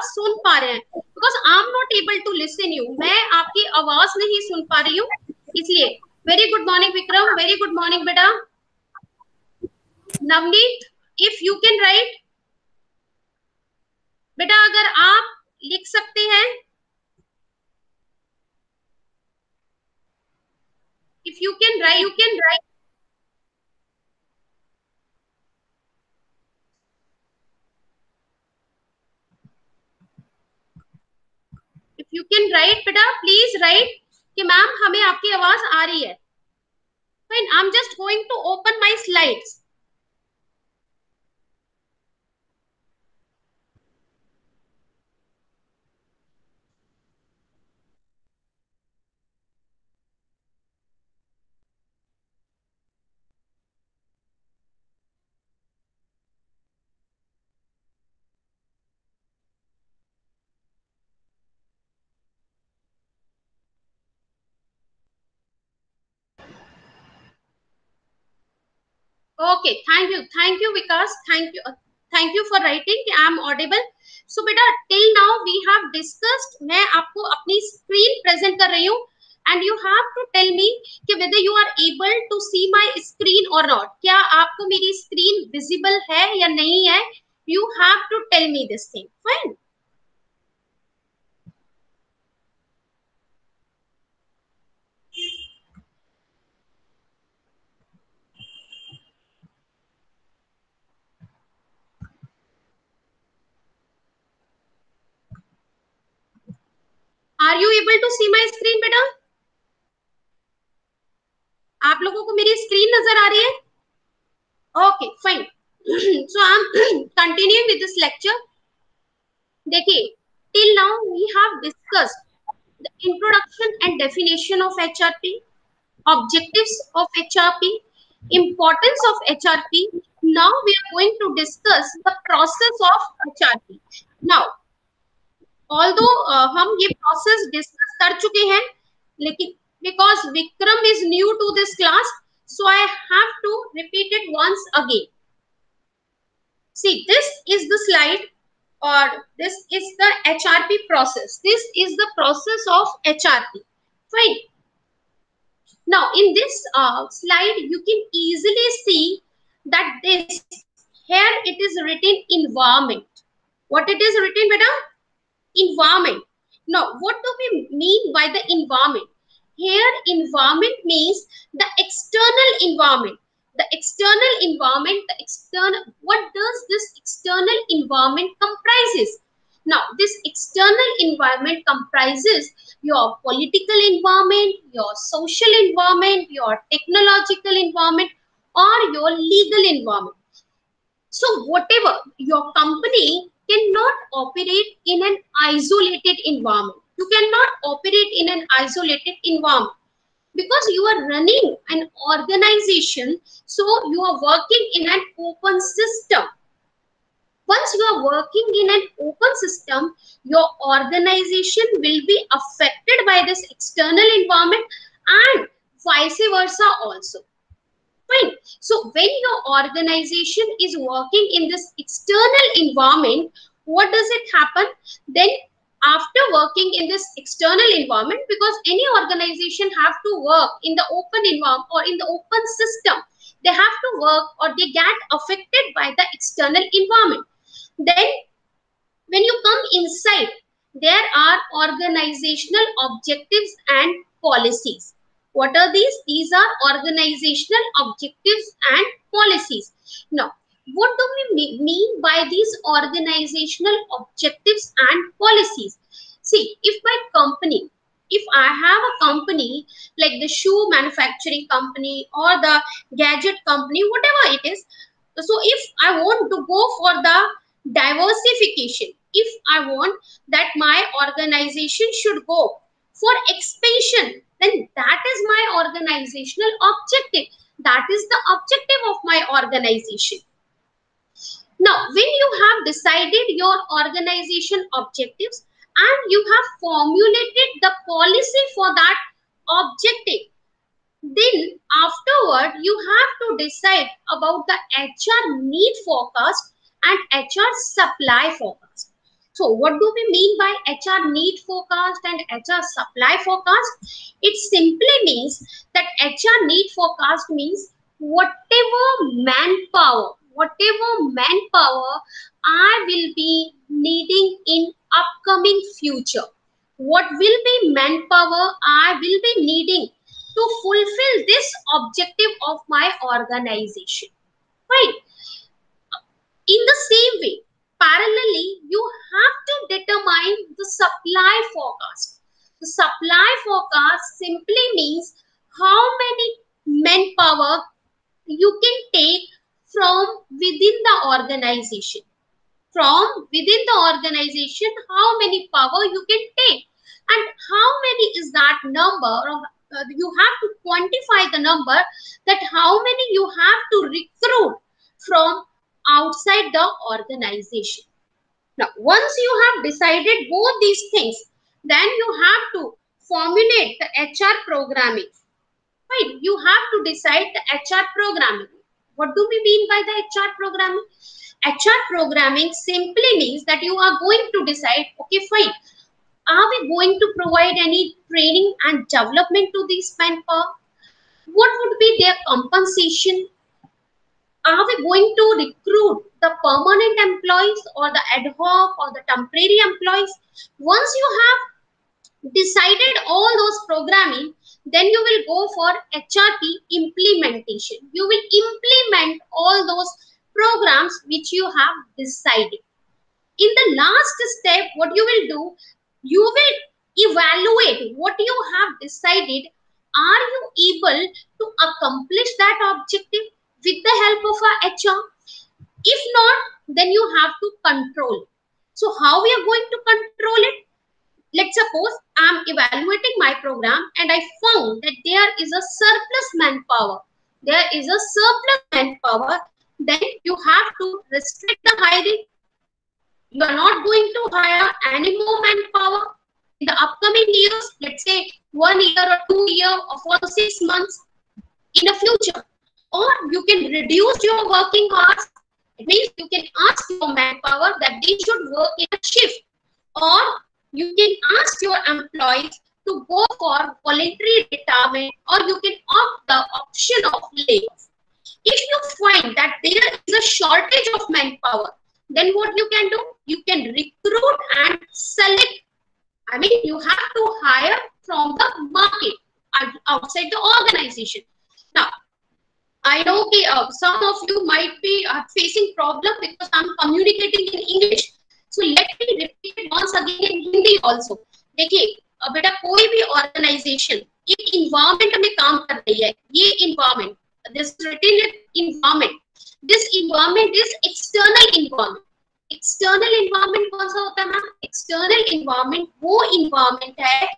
आवाज सुन पा रहे हैं, because I am not able to listen you, मैं आपकी आवाज नहीं सुन पा रही हूँ इसलिए। Very good morning Vikram, very good morning बेटा। Navneet, if you can write बेटा, अगर आप लिख सकते हैं, if you can write, if you can write बेटा प्लीज राइट कि मैम हमें आपकी आवाज आ रही है। Fine, I am just going to open my slides. Okay, thank you Vikas, thank you for writing कि I am audible. So बेटा till now we have discussed, मैं आपको अपनी screen present कर रही हूँ and you have to tell me कि whether you are able to see my screen or not. क्या आपको मेरी screen visible है या नहीं है? You have to tell me this thing. Fine. Are you able to see my screen बेटा? आप लोगों को मेरी screen नजर आ रही है? Okay, fine. So I'm continuing with this lecture. देखिए, till now we have discussed the introduction and definition of HRP, objectives of HRP, importance of HRP. Now we are going to discuss the process of HRP. Now, although हम ये process discuss कर चुके हैं, लेकिन because Vikram is new to this class, so I have to repeat it once again. See, this is the slide, or this is the HRP process. This is the process of HRP. Fine. Now, in this slide, you can easily see that this, here it is written environment. What it is written, beta? Environment. Now, what do we mean by the environment? Here, environment means the external environment. The external environment, what does this external environment comprises? Now, this external environment comprises your political environment, your social environment, your technological environment, or your legal environment. So whatever, your company cannot operate in an isolated environment. You cannot operate in an isolated environment because you are running an organization, so you are working in an open system. Once you are working in an open system, your organization will be affected by this external environment and vice versa also. Fine. So when your organization is working in this external environment, what does it happen? Then after working in this external environment, because any organization have to work in the open environment or in the open system, they have to work or they get affected by the external environment. Then when you come inside, there are organizational objectives and policies. What are these? These are organizational objectives and policies. Now, what do we mean by these organizational objectives and policies? See, if my company, if I have a company like the shoe manufacturing company or the gadget company, whatever it is, so if I want to go for the diversification, if I want that my organization should go for expansion, then that is my organizational objective. That is the objective of my organization. Now, when you have decided your organization objectives and you have formulated the policy for that objective, then afterward you have to decide about the HR need forecast and HR supply forecast. So what do we mean by HR need forecast and HR supply forecast? It simply means that HR need forecast means whatever manpower I will be needing in upcoming future. What will be manpower I will be needing to fulfill this objective of my organization, right? In the same way, parallelly, you have to determine the supply forecast. The supply forecast simply means how many manpower you can take from within the organization. From within the organization, how many power you can take, and how many is that number, or you have to quantify the number, that how many you have to recruit from outside the organization. Now, once you have decided both these things, then you have to formulate the HR programming. Right? You have to decide the HR programming. What do we mean by the HR programming? HR programming simply means that you are going to decide, okay, fine, are we going to provide any training and development to these manpower? What would be their compensation? Are we going to recruit the permanent employees or the ad hoc or the temporary employees? Once you have decided all those programming, then you will go for HRP implementation. You will implement all those programs which you have decided. In the last step, what you will do, you will evaluate what you have decided. Are you able to accomplish that objective with the help of a HR? If not, then you have to control. So how we are going to control it? Let's suppose I'm evaluating my program and I found that there is a surplus manpower. There is a surplus manpower. Then you have to restrict the hiring. You are not going to hire any more manpower in the upcoming years. Let's say 1 year or 2 years or 4 to 6 months in the future. Or you can reduce your working hours. It means you can ask your manpower that they should work in a shift. Or you can ask your employees to go for voluntary retirement, or you can opt the option of layoff. If you find that there is a shortage of manpower, then what you can do? You can recruit and select. I mean, you have to hire from the market outside the organization. Now, I know some of you might be facing problem because I'm communicating in English. So let me repeat it once again in Hindi also. देखिए बेटा कोई भी organisation एक environment में काम कर रही है. ये environment, this written environment, this environment is external environment. External environment कौन सा होता है मैम? एक्सटर्नल इन्वायरमेंट वो इन्वायरमेंट है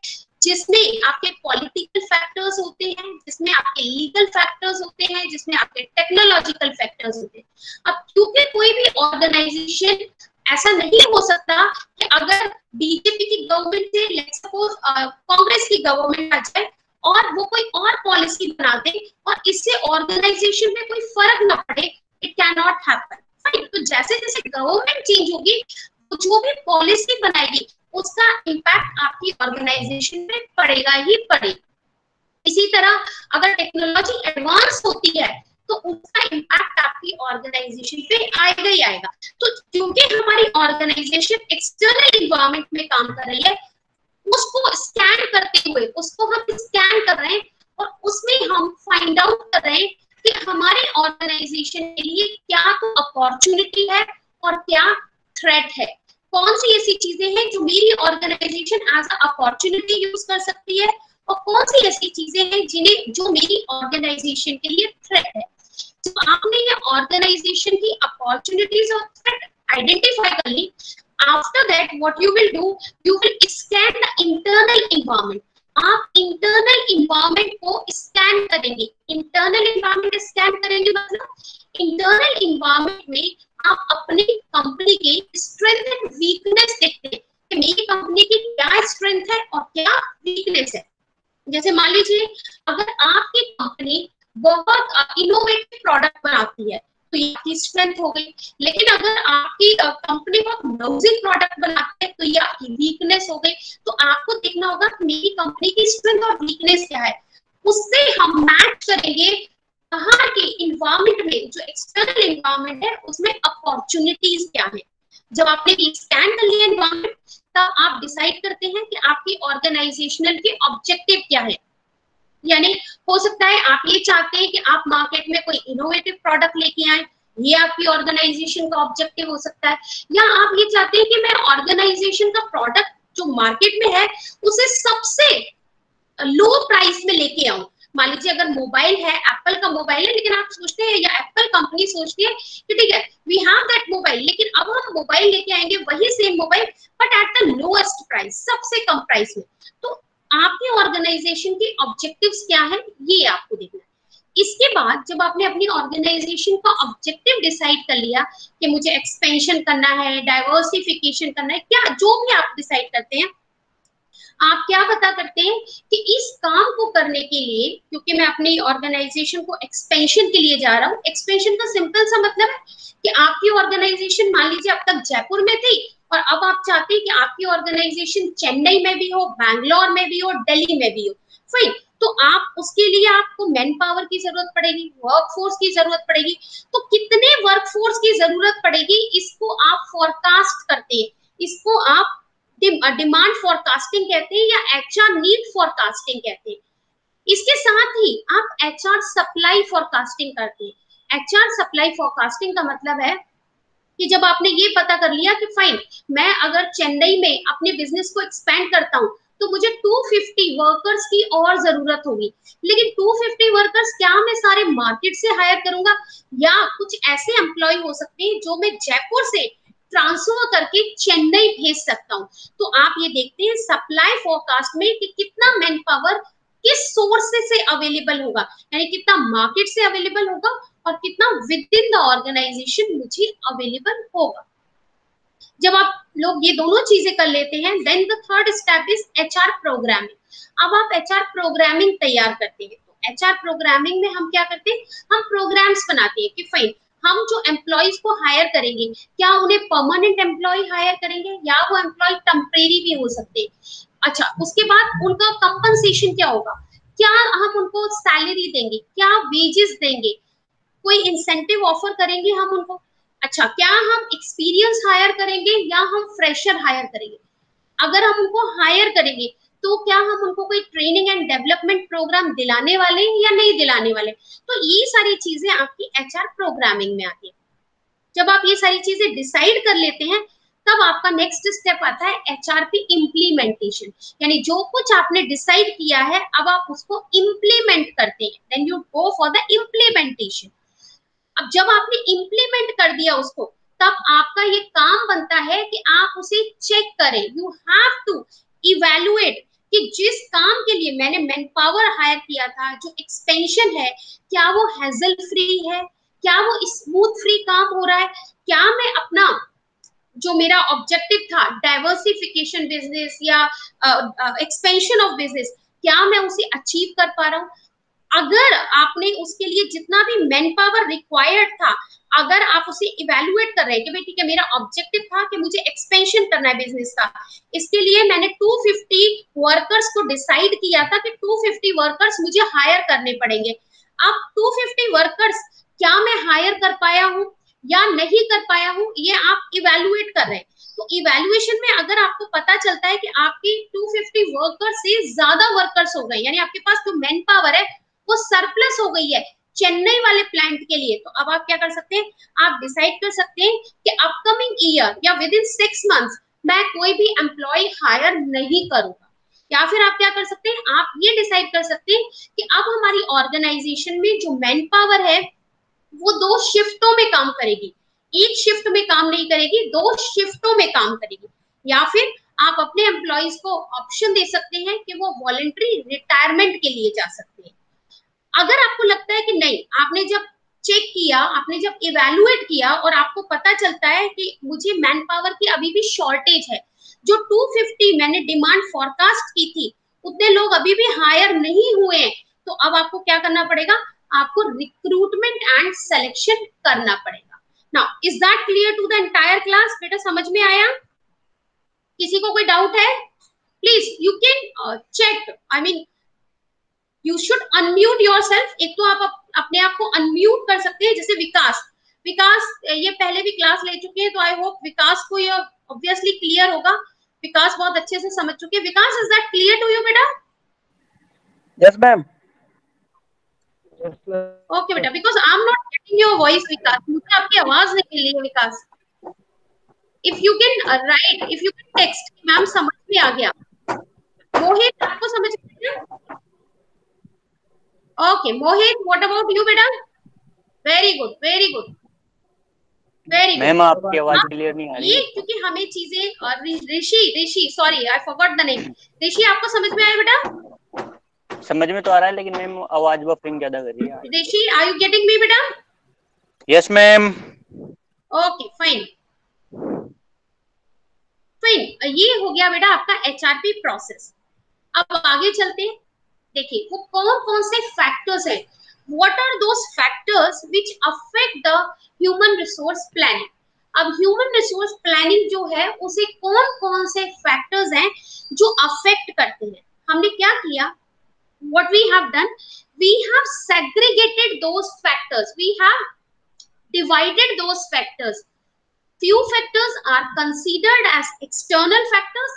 जिसमें आपके पॉलिटिकल फैक्टर्स होते हैं, जिसमें आपके लीगल फैक्टर्स होते हैं, जिसमें आपके टेक्नोलॉजिकल फैक्टर्स होते हैं. अब क्योंकि कोई भी ऑर्गेनाइजेशन ऐसा नहीं हो सकता कि अगर बीजेपी की गवर्नमेंट से लेट्स सपोज कांग्रेस की गवर्नमेंट आ जाए और वो कोई और पॉलिसी बना दे और इससे ऑर्गेनाइजेशन में कोई फर्क ना पड़े, इट कैन नॉट हैपन. तो जैसे जैसे गवर्नमेंट चेंज होगी, जो भी पॉलिसी बनाएगी उसका इम्पैक्ट आपकी ऑर्गेनाइजेशन में पड़ेगा ही पड़ेगा. इसी तरह अगर टेक्नोलॉजी एडवांस होती है तो उसका इम्पैक्ट आपकी ऑर्गेनाइजेशन पे आएगा ही आएगा. तो क्योंकि हमारी ऑर्गेनाइजेशन एक्सटर्नल इन्वायरमेंट में काम कर रही है, उसको स्कैन करते हुए उसको हम स्कैन कर रहे हैं और उसमें हम फाइंड आउट कर रहे हैं कि हमारे ऑर्गेनाइजेशन के लिए क्या तो अपॉर्चुनिटी है और क्या थ्रेट है. कौन सी ऐसी चीजें हैं जो मेरी organisation as a opportunity use कर सकती है और कौन सी ऐसी चीजें हैं जिन्हें जो मेरी ऑर्गेनाइजेशन के लिए थ्रेट है. तो आपने ये ऑर्गेनाइजेशन की अपॉर्चुनिटीज और थ्रेट आइडेंटिफाई कर ली. After that what you will do, you will scan the internal environment. आप इंटरनल इन्वायरमेंट को स्कैन करेंगे. इंटरनल इन्वायरमेंट स्कैन करेंगे मतलब इंटरनल इन्वायरमेंट में आप अपनी कंपनी की स्ट्रेंथ एंड वीकनेस देखते हैं कि मेरी कंपनी की क्या स्ट्रेंथ है और क्या वीकनेस है. जैसे मान लीजिए अगर आपकी कंपनी बहुत इनोवेटिव प्रोडक्ट बनाती है तो ये आपकी स्ट्रेंथ हो गई। लेकिन अगर आपकी कंपनी बहुत लॉजिक प्रोडक्ट बनाते हैं तो ये आपकी वीकनेस हो गई। तो आपको देखना होगा कि मेरी कंपनी की स्ट्रेंथ और वीकनेस क्या है, उससे हम मैच करेंगे कहाँ के इन्वायरमेंट में, जो एक्सटर्नल इन्वायरमेंट है उसमें अपॉर्चुनिटीज क्या है। जब आपने स्कैन कर लिया इन्वायरमेंट, तब आप डिसाइड करते हैं कि आपकी ऑर्गेनाइजेशनल के ऑब्जेक्टिव क्या है। यानी हो सकता है आप ये चाहते हैं कि आप मार्केट में कोई इनोवेटिव प्रोडक्ट लेके आए, ये आपकी ऑर्गेनाइजेशन का ऑब्जेक्टिव हो सकता है। या आप ये चाहते हैं कि मैं ऑर्गेनाइजेशन का प्रोडक्ट जो मार्केट में है उसे सबसे लो प्राइस में लेके आऊं। मान लीजिए अगर मोबाइल है, एप्पल का मोबाइल है, लेकिन आप सोचते हैं या एप्पल कंपनी सोचती है कि ठीक है वी हैव दैट मोबाइल, लेकिन अब हम मोबाइल लेके आएंगे वही same mobile but at the lowest price, सबसे कम प्राइस में। तो आपके ऑर्गेनाइजेशन के ऑब्जेक्टिव्स क्या है, ये आपको देखना है। इसके बाद जब आपने अपनी ऑर्गेनाइजेशन का ऑब्जेक्टिव डिसाइड कर लिया कि मुझे एक्सपेंशन करना है, डाइवर्सिफिकेशन करना है, क्या जो भी आप डिसाइड करते हैं, आप क्या पता करते हैं कि इस काम को करने के लिए, क्योंकि मैं अपनी ऑर्गेनाइजेशन को एक्सपेंशन के लिए जा रहा हूँ। एक्सपेंशन का सिंपल सा मतलब है कि आपकी ऑर्गेनाइजेशन मान लीजिए अब तक जयपुर में थी और अब आप चाहते हैं कि आपकी ऑर्गेनाइजेशन चेन्नई में भी हो, बैंगलोर में भी हो, दिल्ली में भी हो। फाइन, तो आप उसके लिए आपको मैन पावर की जरूरत पड़ेगी, वर्कफोर्स की जरूरत पड़ेगी। तो कितने वर्कफोर्स की जरूरत पड़ेगी इसको आप फोरकास्ट करते हैं, इसको आप डिमांड फोरकास्टिंग कहते हैं या एचआर नीड फोरकास्टिंग कहते हैं। इसके साथ ही आप एचआर सप्लाई फोरकास्टिंग करते हैं। एचआर सप्लाई फोरकास्टिंग का मतलब है कि जब आपने ये पता कर लिया कि फाइन मैं अगर चेन्नई में अपने बिजनेस को एक्सपेंड करता हूँ तो मुझे 250 वर्कर्स की और जरूरत होगी, लेकिन 250 वर्कर्स क्या मैं सारे मार्केट से हायर करूंगा, या कुछ ऐसे एम्प्लॉय हो सकते हैं जो मैं जयपुर से ट्रांसफर करके चेन्नई भेज सकता हूँ। तो आप ये देखते हैं सप्लाई फोरकास्ट में कि कितना मैन पावर किस सोर्स से अवेलेबल होगा, यानी कितना मार्केट से अवेलेबल होगा और कितना विद इन द ऑर्गेनाइजेशन मुझे अवेलेबल होगा। जब आप लोग ये दोनों चीजें कर लेते हैं, then the third step is HR programming. अब आप एचआर प्रोग्रामिंग तैयार करते हैं। तो एचआर प्रोग्रामिंग में हम क्या करते हैं, हम प्रोग्राम्स बनाते हैं कि फाइन हम जो एम्प्लॉयज को हायर करेंगे, क्या उन्हें परमानेंट एम्प्लॉय हायर करेंगे या वो एम्प्लॉय टेम्परेरी भी हो सकते हैं। अच्छा, उसके बाद उनका कंपनसेशन क्या होगा, क्या हम उनको सैलरी देंगे, क्या वेजेस देंगे, कोई इंसेंटिव ऑफर करेंगे हम उनको। अच्छा, क्या हम एक्सपीरियंस हायर करेंगे या हम फ्रेशर हायर करेंगे। अगर हम उनको हायर करेंगे तो क्या हम उनको कोई ट्रेनिंग एंड डेवलपमेंट प्रोग्राम दिलाने वाले हैं या नहीं दिलाने वाले। तो ये सारी चीजें आपकी एचआर प्रोग्रामिंग में आती है। जब आप ये सारी चीजें डिसाइड कर लेते हैं, तब आपका नेक्स्ट स्टेप आता है एचआरपी इम्प्लीमेंटेशन। यानी जो कुछ आपने डिसाइड किया है अब आप उसको इम्प्लीमेंट करते हैं, then you go for the implementation. अब जब आपने इम्प्लीमेंट कर दिया उसको, तब आपका ये काम बनता है कि आप उसे चेक करें। यू हैव टू इवेलुएट कि जिस काम के लिए मैंने मैन पावर हायर किया था, जो एक्सपेंशन है, क्या वो हैजल फ्री है, क्या वो स्मूथ फ्री काम हो रहा है, क्या मैं अपना जो मेरा ऑब्जेक्टिव था डाइवर्सिफिकेशन बिजनेस या एक्सपेंशन ऑफ बिजनेस, क्या मैं उसे अचीव कर पा रहा हूँ। अगर आपने उसके लिए जितना भी मैन पावर रिक्वायर्ड था, अगर आप उसे इवेलुएट कर रहे हैं कि भाई ठीक है मेरा ऑब्जेक्टिव था कि मुझे एक्सपेंशन करना है बिजनेस का, इसके लिए मैंने 250 वर्कर्स को डिसाइड किया था कि 250 वर्कर्स मुझे हायर करने पड़ेंगे। अब 250 वर्कर्स क्या मैं हायर कर पाया हूँ या नहीं कर पाया हूँ, ये आप इवेलुएट कर रहे हैं। तो इवेल्युएशन में अगर आपको पता चलता है कि आपकी 250 वर्कर्स से ज्यादा वर्कर्स हो गए, यानी आपके पास जो मैन पावर है वो सरप्लस हो गई है चेन्नई वाले प्लांट के लिए, तो अब आप क्या कर सकते हैं, आप डिसाइड कर सकते हैं कि अपकमिंग ईयर या विद इन 6 मंथ्स मैं कोई भी एम्प्लॉय हायर नहीं करूंगा। या फिर आप क्या कर सकते हैं, आप ये डिसाइड कर सकते हैं कि अब हमारी ऑर्गेनाइजेशन में जो मैन पावर है वो 2 शिफ्टों में काम करेगी, एक शिफ्ट में काम नहीं करेगी, 2 शिफ्टों में काम करेगी। या फिर आप अपने एम्प्लॉयज को ऑप्शन दे सकते हैं कि वो वॉलंटरी रिटायरमेंट के लिए जा सकते हैं। अगर आपको लगता है कि नहीं, आपने जब चेक किया, आपने जब इवेलुएट किया और आपको पता चलता है कि मुझे मैन पावर की अभी भी शॉर्टेज है, जो 250 मैंने डिमांड फोरकास्ट की थी उतने लोग अभी भी हायर नहीं हुए हैं, तो अब आपको क्या करना पड़ेगा, आपको रिक्रूटमेंट एंड सिलेक्शन करना पड़ेगा। Now is that clear to the entire class? बेटा समझ में आया? किसी को कोई डाउट है? Please you can check, I mean you should unmute yourself. एक तो आप अपने आप को अनम्यूट कर सकते हैं, जैसे विकास, विकास ये पहले भी क्लास ले चुके हैं, तो आई होप विकास को ये ऑब्वियसली क्लियर होगा। विकास बहुत अच्छे से समझ चुके हैं। Vikas, is that clear to you बेटा? Yes ma'am. ओके बेटा, because I am not getting your voice Vikas, मुझे आपकी आवाज नहीं मिल रही है Vikas. If you can write, if you can text, ma'am समझ में आ गया। मोहित आपको समझ में आया? Okay Mohit, what about you बेटा? Very good, very good, very good. Ma'am आपकी आवाज क्लियर नहीं आ रही ये है। क्योंकि हमें चीजें, और Rishi, Rishi sorry I forgot the name, Rishi आपको समझ में आया बेटा? समझ में तो आ रहा है, लेकिन मैम आवाज बफरिंग ज्यादा कर रही है। Rishi are you getting me बेटा? Yes ma'am. Okay fine fine, ये हो गया बेटा आपका एचआरपी प्रोसेस। अब आगे चलते हैं। देखिए वो कौन कौन से फैक्टर्स हैं, what are those factors which affect the human resource planning. अब ह्यूमन रिसोर्स प्लानिंग जो है उसे कौन कौन से फैक्टर्स हैं जो अफेक्ट करते हैं। हमने क्या किया, what we have done, we have segregated those factors, we have divided those factors. Few factors are considered as external factors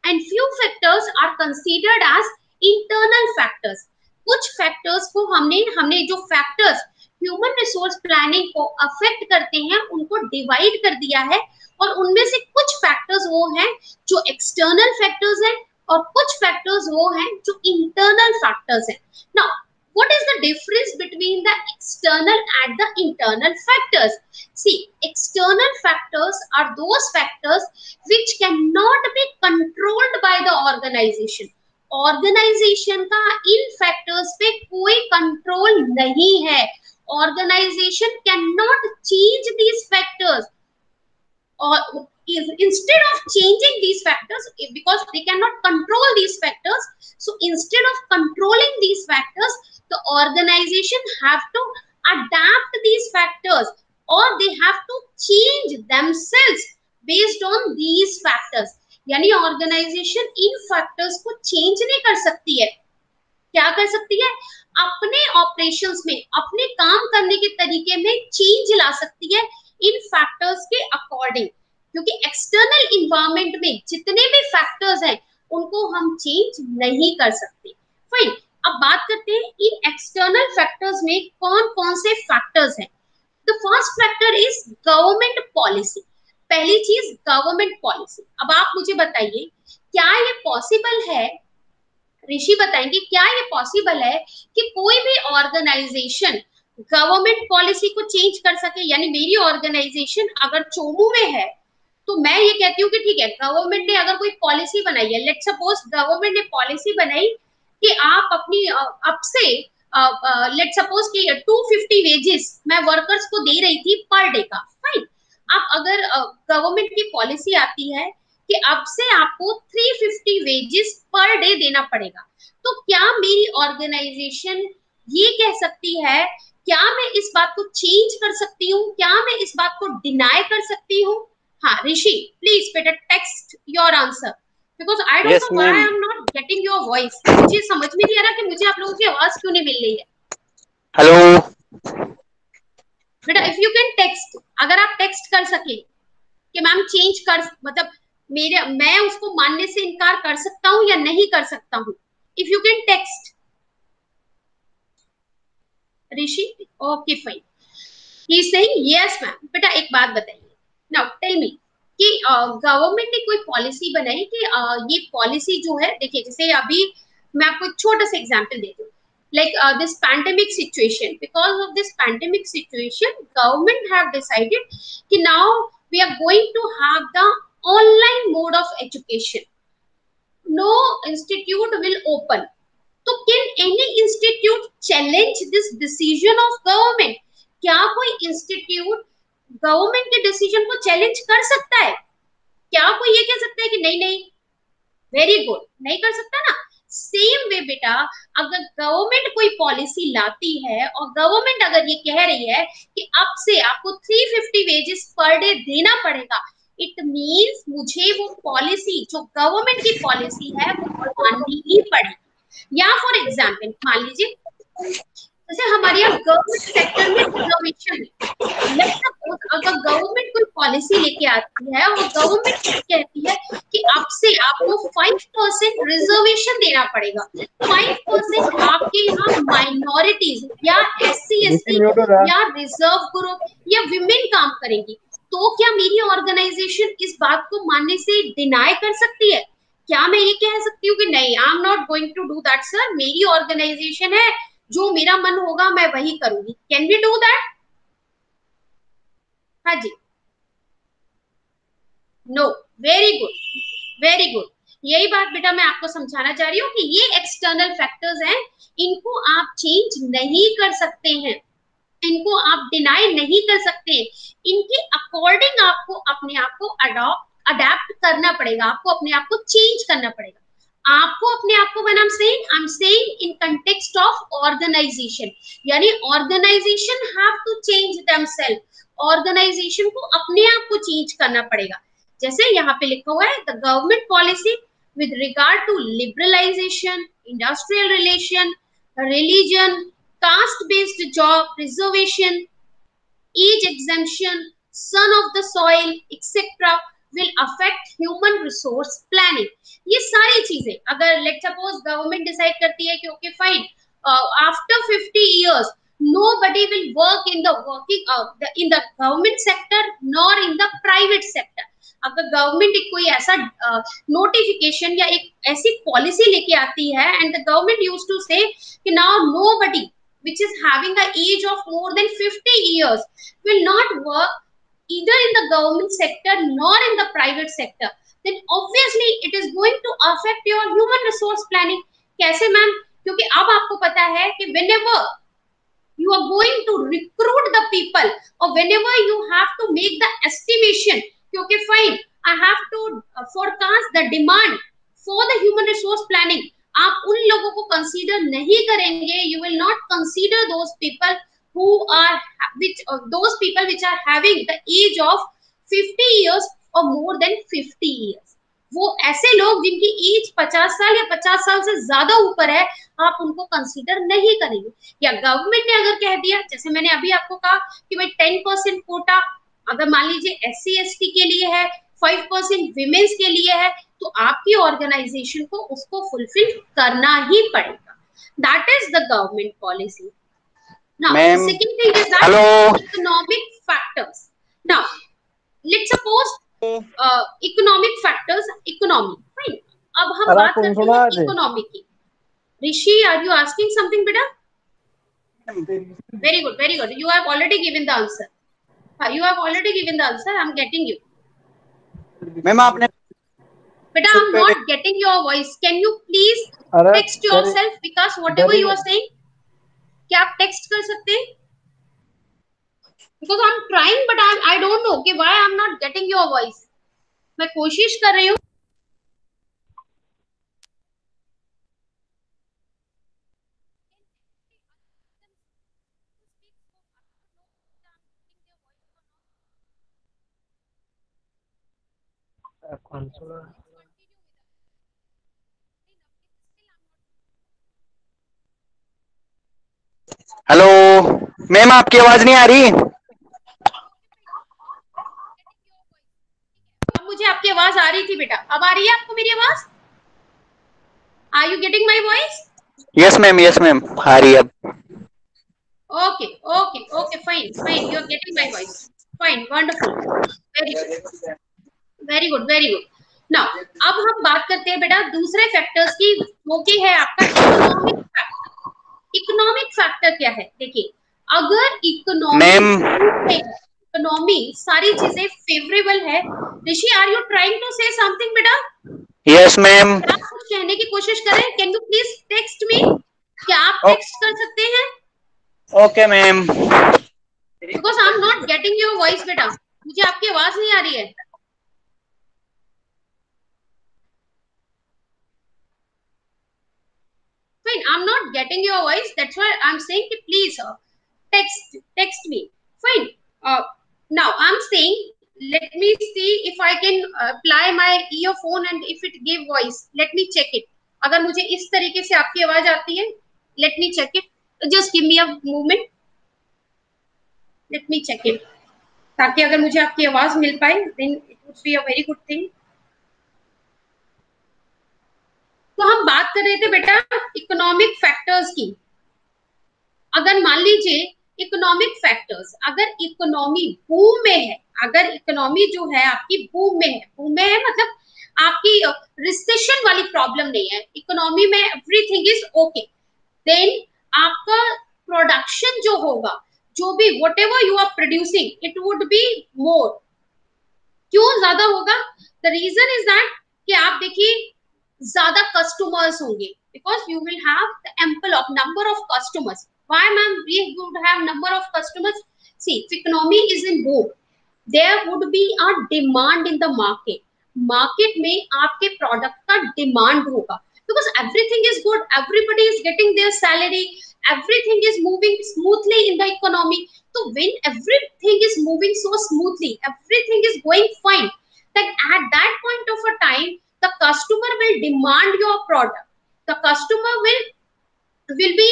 and few factors are considered as internal factors. कुछ factors को हमने जो factors human resource planning को affect करते हैं उनको divide कर दिया है, और उनमें से कुछ फैक्टर्स वो हैं जो एक्सटर्नल फैक्टर्स हैं और कुछ फैक्टर्स वो हैं जो इंटरनल फैक्टर्स हैं। Now what is the difference between the external and the internal factors? See, external factors are those factors which cannot be controlled by the organization. Organisation का इन factors पे कोई कंट्रोल नहीं है। Organisation can not change these factors, or instead of changing these factors, because they cannot control these factors, so instead of controlling these factors, the organization have to adapt these factors, or they have to change themselves based on these factors. यानी organisation इन factors को change नहीं कर सकती है। क्या कर सकती है, अपने ऑपरेशंस में, अपने काम करने के तरीके में चेंज ला सकती है इन फैक्टर्स के अकॉर्डिंग, क्योंकि एक्सटर्नल इन्वायरमेंट में जितने भी फैक्टर्स हैं उनको हम चेंज नहीं कर सकते। फाइन, अब बात करते हैं इन एक्सटर्नल फैक्टर्स में कौन कौन से फैक्टर्स हैं। The first factor is government policy. पहली चीज गवर्नमेंट पॉलिसी। अब आप मुझे बताइए क्या ये पॉसिबल है, ऋषि बताएंगे क्या ये पॉसिबल है कि कोई भी ऑर्गेनाइजेशन गवर्नमेंट पॉलिसी को चेंज कर सके। यानी मेरी ऑर्गेनाइजेशन अगर चोमू में है तो मैं ये कहती हूँ कि ठीक है, गवर्नमेंट ने अगर कोई पॉलिसी बनाई है, लेट्स सपोज गवर्नमेंट ने पॉलिसी बनाई कि आप अपनी अब से लेट्स सपोज कि 250 वेजेस मैं वर्कर्स को दे रही थी पर डे का। फाइन, अब अगर गवर्नमेंट की पॉलिसी आती है कि अब से आपको 350 वेजेस पर डे देना पड़ेगा, तो क्या मेरी ऑर्गेनाइजेशन ये कह सकती है, क्या मैं इस बात को चेंज कर सकती हूँ, क्या मैं इस बात को डिनाई कर सकती हूँ? हाँ ऋषि प्लीज बेटा text your answer, because I don't know why I am not getting your voice. मुझे समझ में नहीं आ रहा कि मुझे आप लोगों की आवाज क्यों नहीं मिल रही है। हेलो बेटा इफ यू कैन टेक्स्ट, अगर आप टेक्स्ट कर सके कि मैम चेंज कर, मतलब मैं उसको मानने से इनकार कर सकता हूँ या नहीं कर सकता हूँ। If you can text Rishi. Okay fine, he is saying yes ma'am. बेटा एक बात बताइए, नाउ टेल मी कि गवर्नमेंट ने कोई पॉलिसी बनाई कि ये पॉलिसी जो है, देखिए जैसे अभी मैं आपको एक छोटा सा एग्जांपल देती हूँ, like this pandemic situation, because of this pandemic situation government have decided कि now we are going to have the online mode of education, no institute will open. तो can any institute challenge this decision of government? क्या कोई institute government के decision को challenge कर सकता है? क्या कोई ये कह सकता है कि नहीं नहीं, वेरी गुड, नहीं कर सकता ना। सेम वे बेटा, अगर गवर्नमेंट कोई पॉलिसी लाती है और गवर्नमेंट अगर ये कह रही है कि अब से आपको 350 वेजेस पर डे देना पड़ेगा, इट मींस मुझे वो पॉलिसी जो गवर्नमेंट की पॉलिसी है वो माननी ही पड़ेगी। या फॉर एग्जाम्पल मान लीजिए जैसे हमारे यहाँ गवर्नमेंट सेक्टर में रिजर्वेशन है, लेट्स सपोज अगर गवर्नमेंट कोई पॉलिसी लेके आती है और गवर्नमेंट कहती है कि अब से आपको 5% रिजर्वेशन देना पड़ेगा, 5% आपके यहाँ माइनॉरिटीज या SC/ST या रिजर्व ग्रुप या विमेन काम करेंगी, तो क्या मेरी ऑर्गेनाइजेशन इस बात को मानने से डिनाई कर सकती है? क्या मैं ये कह सकती हूँ कि नहीं, I am not going to do that sir, मेरी ऑर्गेनाइजेशन है, जो मेरा मन होगा मैं वही करूंगी? Can we do that? हाँ जी, no. Very good, very good. यही बात बेटा मैं आपको समझाना चाह रही हूँ कि ये एक्सटर्नल फैक्टर्स हैं, इनको आप चेंज नहीं कर सकते हैं, इनको आप डिनाई नहीं कर सकते, इनके अकॉर्डिंग आपको अपने आप को अडेप्ट करना पड़ेगा, आपको अपने आप को चेंज करना पड़ेगा। आपको अपने आप को when I am saying in context of organization, यानी organization have to change themselves, organization को अपने आप को चेंज करना पड़ेगा। जैसे यहाँ पे लिखा हुआ है the government policy with regard to liberalisation, industrial relation, religion, caste based job, reservation, age exemption, son of the soil, etc. will affect human resource planning. ये सारी चीजें अगर लेट सपोज गवर्नमेंट डिसाइड करती है कि okay fine, after 50 years nobody will work in the in the government sector nor in the private sector, अगर government एक कोई ऐसा नोटिफिकेशन या एक ऐसी पॉलिसी लेके आती है and the government used to say कि now nobody which is having the age of more than 50 years will not work either in the government sector nor in the private sector, then obviously it is going to affect your human resource planning. कैसे ma'am? क्योंकि अब आपको पता है कि whenever you are going to recruit the people or whenever you have to make the estimation, okay fine, I have to forecast the demand for the human resource planning, आप उन लोगों को कंसीडर नहीं करेंगे, you will not consider those people who are those people which are having the age of 50 years or more than 50 years, वो ऐसे लोग जिनकी एज 50 साल या 50 साल से ज्यादा ऊपर है, आप उनको कंसीडर नहीं करेंगे। या गवर्नमेंट ने अगर कह दिया, जैसे मैंने अभी आपको कहा कि भाई 10% कोटा अगर मान लीजिए SC/ST के लिए है, 5% विमेन्स के लिए है, तो आपकी ऑर्गेनाइजेशन को उसको फुलफिल करना ही पड़ेगा। That is the government policy. Now the second thing is that economic factors. Now let's suppose economic factors, economy, fine. अब हम बात करते हैं इकोनॉमी की। ऋषि, आर यू आस्किंग समथिंग बेटा? Very good, very good, you have already given the answer, you have already given the answer, I'm getting you. Ma'am आपने Beta, I'm not getting your voice. Can you please text yourself because whatever you are saying, क्या आप text कर सकते हैं? Because I'm trying but I don't know कि why I'm not getting your voice. मैं कोशिश कर रही हूँ। हेलो मैम, आपकी आवाज नहीं आ रही? अब मुझे आपकी आवाज आ रही थी बेटा, अब आ रही है आपको मेरी आवाज? Are you getting my voice? Yes ma'am, yes ma'am, आ रही है अब। Okay, okay, okay, fine, fine, you are getting my voice. Fine, wonderful, very good, very good, very good. Now, अब हम बात करते हैं बेटा दूसरे फैक्टर्स की, वो की है आपका इकोनॉमिक फैक्टर। इकोनॉमिक फैक्टर क्या है? देखिए, अगर इकोनॉमी सारी चीजें फेवरेबल है, Rishi are you trying to say something बेटा? Yes ma'am. आप कुछ कहने की कोशिश करें, can you please text me? क्या आप टेक्स्ट कर सकते हैं? Okay ma'am. Because I am not getting your voice बेटा, मुझे आपकी आवाज नहीं आ रही है। I'm not getting your voice. That's why I'm saying कि please text me. Fine. Now I'm saying, let me see if I can apply my earphone and if it give voice. Let me check it. अगर मुझे इस तरीके से आपकी आवाज आती है, let me check it. Just give me a moment. Let me check it. ताकि अगर मुझे आपकी आवाज मिल पाए, then it would be a very good thing. तो हम बात कर रहे थे बेटा इकोनॉमिक फैक्टर्स की. अगर मान लीजिए इकोनॉमिक फैक्टर्स, अगर इकोनॉमी बूम में है, अगर इकोनॉमी जो है आपकी बूम में है मतलब आपकी रिसेशन वाली प्रॉब्लम नहीं है, इकोनॉमी में एवरीथिंग इज ओके, देन आपका प्रोडक्शन जो होगा, जो भी whatever you are producing, it would be more. क्यों ज्यादा होगा? द रीजन इज दैट कि आप देखिए ज्यादा कस्टमर्स होंगे, because you will have the ample of number of customers. Why, ma'am, we would have number of customers? See, if economy is in boom, there would be a demand in the market. Market में आपके product का demand होगा, because everything is good, everybody is getting their salary, everything is moving smoothly in the economy. So when everything is moving so smoothly, everything is going fine, then at that point of a time, the customer will demand your product. The customer will be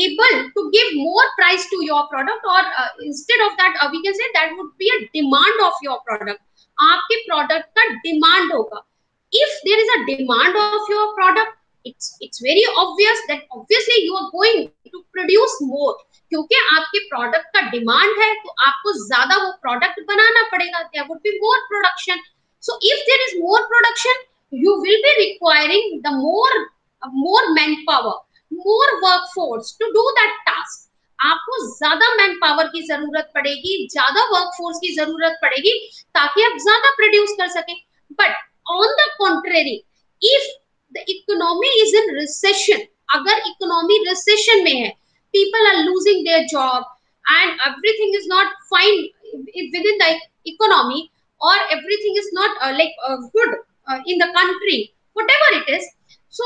able to give more price to your product, or instead of that we can say that would be a demand of your product. आपके product का demand होगा. If there is a demand of your product, it's very obvious that obviously you are going to produce more. क्योंकि आपके product का demand है, तो आपको ज्यादा वो product बनाना पड़ेगा. There would be more production. So if there is more production, you will be requiring the more manpower, more workforce to do that task. आपको ज्यादा मैन पावर की जरूरत पड़ेगी, ज्यादा वर्कफोर्स की जरूरत पड़ेगी ताकि आप ज्यादा प्रोड्यूस कर सकें. But on the contrary, if the economy is in recession, अगर इकोनॉमी रिसेशन में है, people are losing their job and everything is not fine with in the economy, और everything is not good in the country, whatever it is. So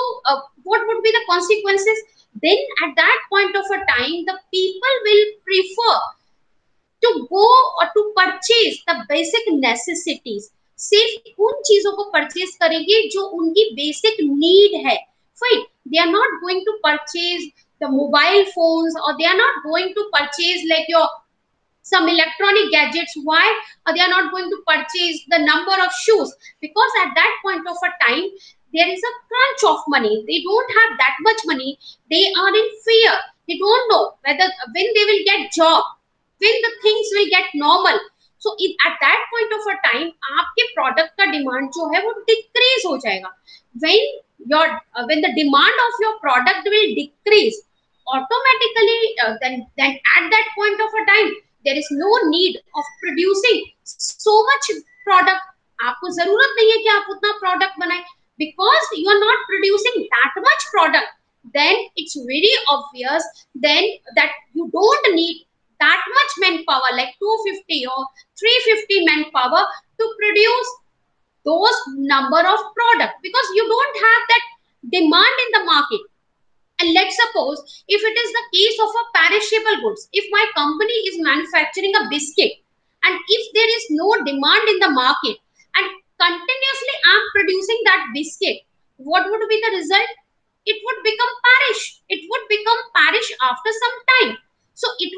what would be the consequences? Then at that point of a time, the people will prefer to go or to purchase the basic necessities. सिर्फ उन चीजों को purchase करेंगे जो उनकी basic need है. Fine, they are not going to purchase the mobile phones, or they are not going to purchase like your some electronic gadgets. Why? They are not going to purchase the number of shoes, because at that point of a time there is a crunch of money. They don't have that much money. They are in fear. They don't know whether when they will get job, when the things will get normal. So at that point of a time, आपके product का demand जो है वो decrease हो जाएगा. When the demand of your product will decrease, automatically then at that point of a time, there is no need of producing so much product. आपको जरूरत नहीं है कि आप उतना product बनाएं, because you are not producing that much product. Then it's very obvious then that you don't need that much manpower, like 250 or 350 manpower to produce those number of product, because you don't have that demand in the market. And let's suppose if it is the case of a perishable goods, if my company is manufacturing a biscuit and if there is no demand in the market and continuously I'm producing that biscuit, what would be the result? It would become perish. It would become perish after some time. So it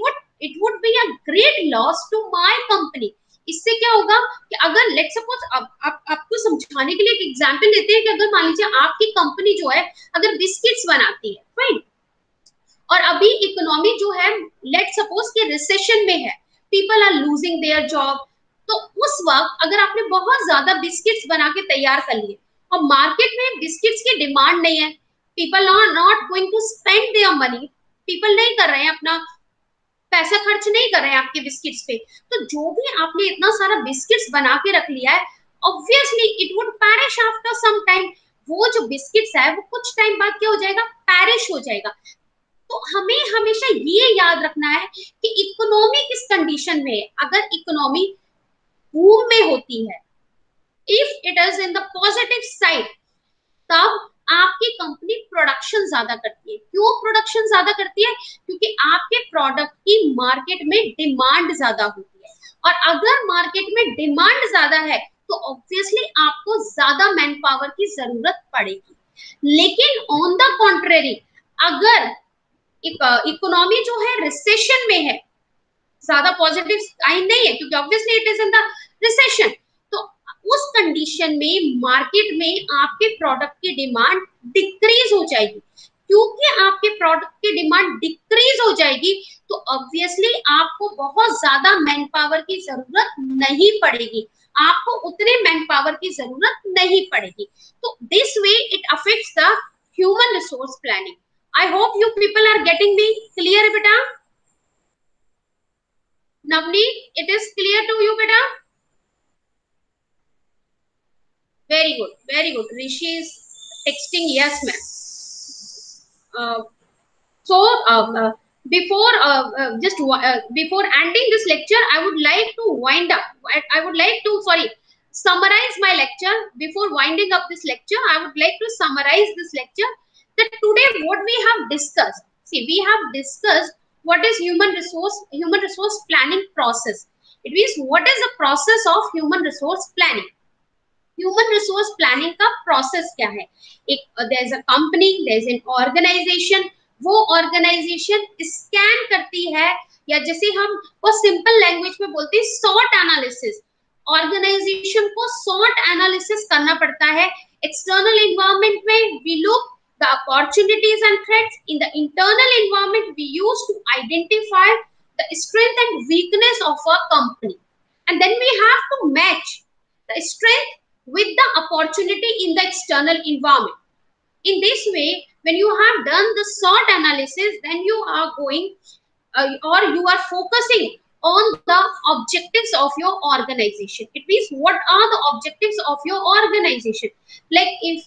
would be a great loss to my company. इससे क्या होगा कि अगर let suppose आपको समझाने के लिए एक एग्जांपल लेते हैं कि अगर मान लीजिए आपकी कंपनी जो है अगर बिस्किट्स बनाती है, राइट, और अभी इकोनॉमी जो है लेट सपोज कि रिसेशन में है, people are losing their job, तो उस वक्त अगर आपने बहुत ज्यादा बिस्किट्स बना के तैयार कर लिए और मार्केट में बिस्किट्स की डिमांड नहीं है, people are not going to spend their money, people नहीं कर रहे हैं अपना पैसा खर्च नहीं कर रहे हैं आपके बिस्किट्स पे, तो जो भी आपने इतना सारा बिस्किट्स बना के रख लिया है, obviously it would perish after some time. वो जो बिस्किट्स है वो कुछ टाइम बाद क्या हो जाएगा, पैरिश हो जाएगा. तो हमें हमेशा ये याद रखना है कि इकोनॉमी किस कंडीशन में है. अगर इकोनॉमी बूम में होती है, if it is in the positive side, तब आपकी कंपनी प्रोडक्शन ज्यादा करती है। क्यों प्रोडक्शन ज्यादा करती है? क्योंकि आपके प्रोडक्ट की मार्केट में डिमांड ज्यादा होती है, और अगर मार्केट में डिमांड ज्यादा है तो ऑब्वियसली आपको ज्यादा मैन पावर की जरूरत पड़ेगी। लेकिन ऑन द कॉन्ट्रेरी, अगर इकोनॉमी जो है रिसेशन में है, ज्यादा पॉजिटिव साइन नहीं है, क्योंकि obviously it is in the recession, तो उस कंडीशन में मार्केट में आपके प्रोडक्ट की डिमांड डिक्रीज हो जाएगी। क्योंकि आपके प्रोडक्ट की डिमांड डिक्रीज हो जाएगी तो ऑब्वियसली आपको बहुत ज्यादा मैन पावर की जरूरत नहीं पड़ेगी, आपको उतने मैन पावर की जरूरत नहीं पड़ेगी। तो this way it affects the human resource planning. I hope you people are getting me clear बेटा? Navneet, it is clear to you, beta? Very good, very good. Rishi is texting yes, ma'am. So, before ending this lecture, I would like to wind up. I would like to, sorry, summarize my lecture. Before winding up this lecture, I would like to summarize this lecture. That today, what we have discussed. See, we have discussed what is human resource planning process. It means what is the process of human resource planning. Human resource planning का process क्या है? एक there is a company, there is an organisation, वो organisation scan करती है, या जैसे हम वो सिंपल लैंग्वेज में बोलते हैं सॉर्ट एनालिसिस। ऑर्गेनाइजेशन को सॉर्ट एनालिसिस करना पड़ता है। एक्सटर्नल एनवायरनमेंट में we look the opportunities and threats. In the internal environment we use to identify the strength and weakness of a company, and then we have to match the strength with the opportunity in the external environment. In this way, when you have done the SWOT analysis, then you are going or you are focusing on the objectives of your organization. It means what are the objectives of your organization? Like if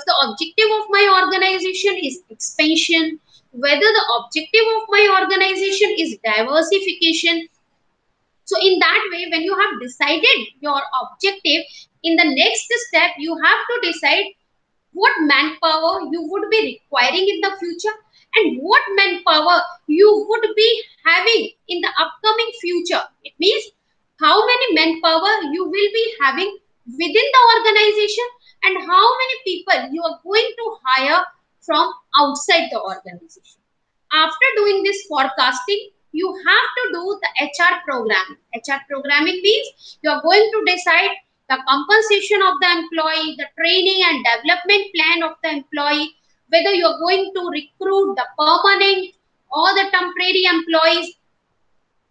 the objective of my organization is expansion, whether the objective of my organization is diversification. So in that way, when you have decided your objective, in the next step you have to decide what manpower you would be requiring in the future, and what manpower you would be having in the upcoming future. It means how many manpower you will be having within the organization, and how many people you are going to hire from outside the organization. After doing this forecasting, you have to do the HR programming. HR programming means you are going to decide the compensation of the employee, the training and development plan of the employee, whether you are going to recruit the permanent or the temporary employees.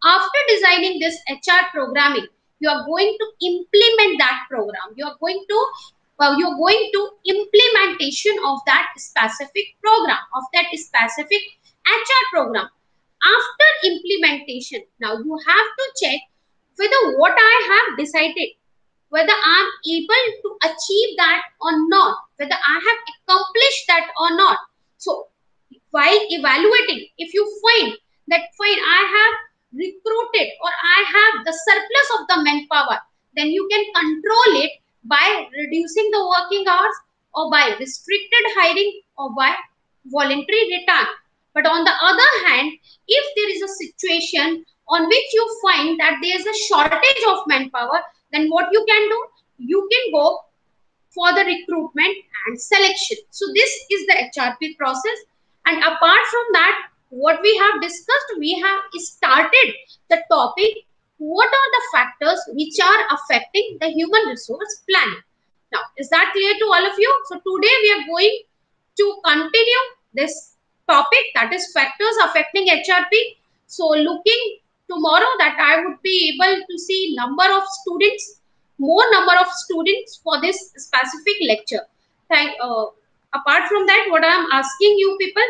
After designing this HR programming, you are going to implement that program. You are going to implementation of that specific program, of that specific HR program. After implementation, now you have to check whether what I have decided, whether I am able to achieve that or not, whether I have accomplished that or not. So while evaluating, if you find that fine, I have recruited or I have the surplus of the manpower, then you can control it by reducing the working hours, or by restricted hiring, or by voluntary return. But on the other hand, if there is a situation on which you find that there is a shortage of manpower, then what you can do? You can go for the recruitment and selection. So this is the HRP process. And apart from that, what we have discussed, we have started the topic, what are the factors which are affecting the human resource planning. Now, is that clear to all of you? So today we are going to continue this topic, that is factors affecting HRP. So looking tomorrow that I would be able to see number of students, more number of students for this specific lecture. Apart from that, what I am asking you people,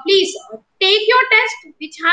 please take your test which has